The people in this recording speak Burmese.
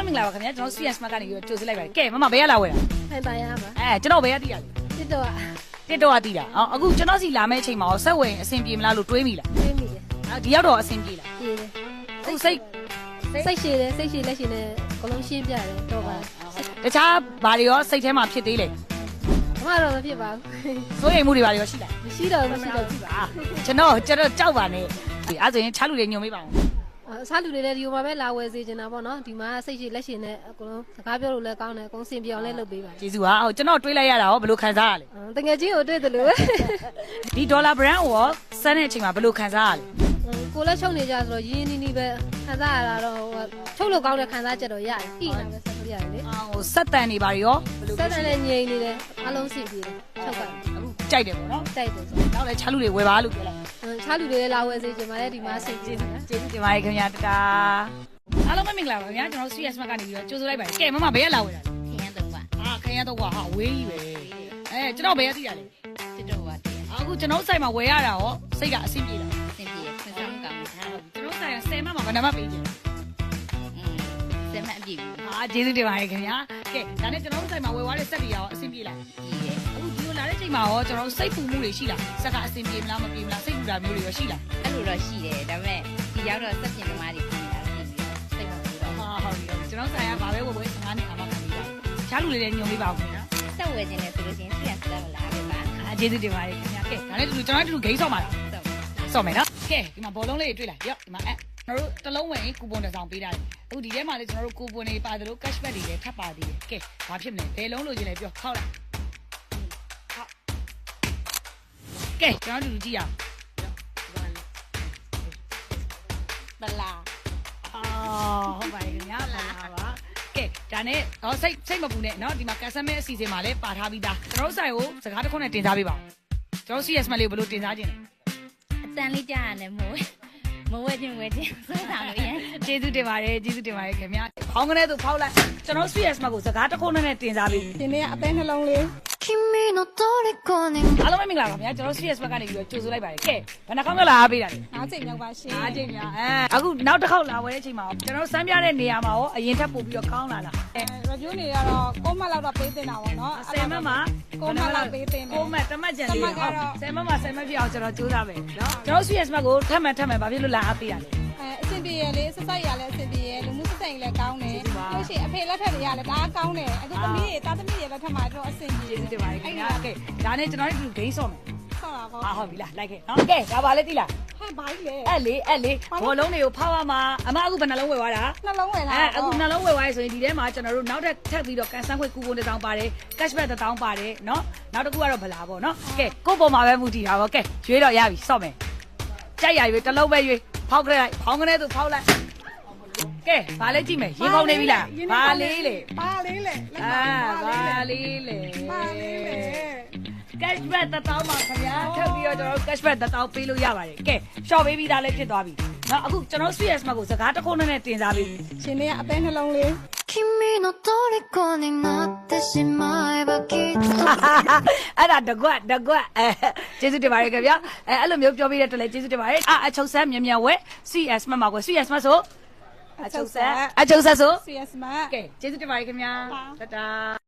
မင်္ဂလာပါခင်ဗျာကျွန်တော် CS Mark ကနေပြီးတော့ကြိုးစားလိုက်ပါတယ်ကဲမမဘယ်ရလာဝဲတာထိုင်ပါရပါကျွန်တော်ဘယ်ရသိရလဲတစ်တော့သိတာအခုကျွန်တော်စီလာမယ့်အချိန်မှာဆက်ဝင်အဆင်ပြေမလားလို့တွေးမိလားတွေးမိတယ်ဒီရောက်တော့အဆင်ပြေလားပြေတယ်အခုစိတ်ရှည်တယ်စိတ်ရှည်လက်ရှည်နဲ့အကုန်လုံးရှင်းပြတယ်တော့ပါတခြားဘာတွေရောစိတ်ထဲမှာဖြစ်သေးလဲမတော့မဖြစ်ပါဘူးစိုးရိမ်မှုတွေဘာတွေရောရှိလားမရှိတော့ပါကျွန်တော်ကြောက်ပါနဲ့အဲ့ဆိုရင်ချားလူတွေညုံမေးပါအောင်စားလူတွေလည်းဒီမှာပဲလာဝယ်စေချင်တာပေါ့နော်ဒီမှာစိတ်ရှိလက်ရှိနဲ့အကုန်လုံးစကားပြောလို့လည်းကောင်းတယ်အကုန်စင်ပြောင်းလည်းလုပ်ပေးပါကျေးဇူးပါဟုတ်ကျွန်တော်တွေးလိုက်ရတာရောဘယ်လိုခံစားရလဲတကယ်ကြီးကိုတွေးတယ်လို့ဒီဒေါ်လာ brand ကိုစမ်းတဲ့အချိန်မှာဘယ်လိုခံစားရလဲကိုလည်းချုပ်နေကြဆိုတော့ရင်းနီးပဲခံစားရတာတော့ချုပ်လို့ကောင်းတဲ့ခံစားချက်တော့ရတယ်တိလာပဲဆက်လို့ရတယ်လေဆက်တန်နေပါရောဆက်တန်နဲ့ငြိမ်နေတယ်အလုံးစင်ပြေတယ်ချုပ်ကအခုကြိုက်တယ်ပေါ့နော်ကြိုက်တယ်နောက်လည်းချားလူတွေဝယ်ပါလို့ပြောလိုက်ချားလူတွေလည်းလာဝယ်စေချင်ပါတယ်ဒီမှာစိတ်ကျေးဇူးတင်ပါတယ်ခင်ဗျာတတာအားလုံးမင်္ဂလာပါခင်ဗျာကျွန်တော် CS Mark ကနေပြီးတော့ကြိုးစားလိုက်ပါတယ်ကဲမမဘယ်ရလာဝယ်တာလဲခရမ်းတော့ပါခရမ်းတော့ဟာဝေးကြီးပဲကျွန်တော်ဘယ်ရသိရလဲတစ်တော့ပါအခုကျွန်တော်ဆိုင်မှာဝယ်ရတာရောစိတ်ကအဆင်ပြေလားအဆင်ပြေခွင့်ဆောင်ကောင်းတယ်ကျွန်တော်ဆိုင်က10မှမှာဘယ်နှမှပေးချင်10မှအပြည့်ကျေးဇူးတင်ပါတယ်ခင်ဗျာကဲဒါနဲ့ကျွန်တော်ဆိုင်မှာဝယ်သွားတဲ့စက်တွေရောအဆင်ပြေလားအခုဒီလိုလာတဲ့ချိန်မှာရောကျွန်တော်စိတ်ပူမှုတွေရှိလားစက်ကအဆင်ပြေမလားမပြေမလားစိတ်ပူတာမျိုးတွေရောရှိလားအဲ့လိုတော့ရှိတယ်ဒါပေမဲ့ဒီရောက်တော့စက်ပြင်သမားတွေပြင်နေတာစိတ်မပူတော့ဟုတ်ပြီကျွန်တော်ဆိုင်ကဘာပဲဝယ်15နှစ်အာမခံပြီးတာချားလူလေးလည်းညွန်ပေးပါဦးခင်ဗျာစက်ဝယ်ခြင်းနဲ့ဆိုလို့ရှိရင်ပြန်ဆက်လာပဲပါကျေးဇူးတင်ပါတယ်ခင်ဗျာကဲဒါနဲ့ကျွန်တော်တို့ဂိမ်းဆော့ပါလားဆော့မယ်နော်ကဲဒီမှာဘောလုံးလေးတွေတွေ့လားရော့ဒီမှာကျွန်တော်တို့တစ်လုံးဝင်ကူပွန်တစ်စောင်ပေးတာအခုဒီထဲမှာလည်းကျွန်တော်တို့ကူပွန်တွေပါသလို cashback တွေလည်းထပ်ပါသေးတယ်ကဲဘာဖြစ်မလဲဘယ်လုံးလို့ချင်းလဲပြောခောက်လိုက်ကဲကျွန်တော်တို့ကြည့်ရအောင်ဘလာဟုတ်ပါရဲ့ခင်ဗျာဘလာပါကဲဒါနဲ့တော့စိတ်မပူနဲ့เนาะဒီမှာကန်ဆယ်မဲ့အစီအစဉ်မှာလည်းပါထားပြီးသားကျွန်တော်တို့ဆိုင်ကိုစကားတစ်ခုနဲ့တင်စားပေးပါဦးကျွန်တော် CS မလေးကိုဘယ်လိုတင်စားခြင်းလဲအတန်လေးကြားရတယ်မို့မဝဲချင်းစိုးတာလို့ရကျေးဇူးတင်ပါတယ်ခင်ဗျာခေါင်းကနေသူဖောက်လိုက်ကျွန်တော် CS မကိုစကားတစ်ခုနဲ့တင်စားပေးဒီနေ့အသေးနှလုံးလေးအားလုံးမင်္ဂလာပါခင်ဗျာကျွန်တော် CS ဘက်ကနေပြီးတော့ကြိုဆိုလိုက်ပါတယ်ကဲဘယ်နှခေါက်လာပေးတာလဲ9ချိန်မြောက်ပါရှင်9ချိန်မြောက်အခုနောက်တစ်ခေါက်လာဝဲတဲ့အချိန်မှာကျွန်တော်စမ်းပြတဲ့နေရာမှာရောအရင်ထပ်ပို့ပြီးတော့ကောင်းလာလားreview နေရတော့6မှတ်လောက်တော့ပေးတင်တာပေါ့နော်10မှတ်မှာ6မှတ်လောက်ပေးတင်တယ်6မှတ်တမတ်ကျန်လေးဟုတ်10မှတ်မှာ10မှတ်ပြအောင်ကျွန်တော်ကြိုးစားမယ်နော်ကျွန်တော် CS ဘက်ကိုထပ်မှန်ဘာဖြစ်လို့လာအားပေးတာလဲအဆင်ပြေရလေစစိုက်ရလဲအဆင်ပြေရလူမှုစစိုက်လည်းကောင်းတယ်လို့ရှိရင်အဖေလက်ထက်တွေရလဲဒါကောင်းတယ်အခုသမီးတွေတာသမီးတွေလက်ထက်မှာတော့အဆင်ပြေကျေးဇူးတင်ပါတယ်ခင်ဗျာကဲဒါနဲ့ကျွန်တော်တို့ဂိမ်းဆော့မယ်ဆော့တာပေါ့ဟုတ်ပြီလားလိုက်ခဲ့နော်ကဲဒါပါလေတိလားဟဲ့ဘာကြီးလဲအဲ့လေဘောလုံးတွေကိုဖောက်ရမှာအမအခုဘယ်နှလုံးဝယ်သွားတာနှလုံးဝယ်တာအခုနှလုံးဝယ်သွားရဆိုရင်ဒီထဲမှာကျွန်တော်တို့နောက်ထပ်ပြီးတော့ကန်ဆန်းခွေကူပွန်တစ်တောင်းပါတယ် cashback တစ်တောင်းပါတယ်နော်နောက်တစ်ခုကတော့ဗလာပေါ့နော်ကဲကိုယ့်ပေါ်မှာပဲမူတည်တာပေါ့ကဲရွေးတော့ရပြီဆော့မယ်ကြိုက်ရပြီတစ်လုံးပဲရွေးဖောက်ကြလိုက်ဖောင်းကနေသူဖောက်လိုက်ကဲဘာလဲကြည့်မယ်ရေပေါင်းနေပြီလားဘာလေးလေဘာလေးလေဘာလေးလေ cashback တစ်တောင်းပါခင်ဗျာထပ်ပြီးတော့ကျွန်တော်တို့ cashback တစ်တောင်းပေးလို့ရပါတယ်ကဲ short ပေးပြီးသားလည်းဖြစ်သွားပြီနော်အခုကျွန်တော် CS မှာကိုစကားတစ်ခုနဲ့တင်စားပြီးရှင်လေးကအသေးနှလုံးလေးအဲ့ဒါတကွက်ကျေးဇူးတင်ပါတယ်ခင်ဗျာအဲ့လိုမျိုးပြောပြီးတဲ့အတွက်လည်းကျေးဇူးတင်ပါတယ်အချုပ်ဆက်မြန်ဝဲ CS မှာကို CS မှာဆိုအချုပ်ဆက်ဆို CS မှာကဲကျေးဇူးတင်ပါတယ်ခင်ဗျာတတာ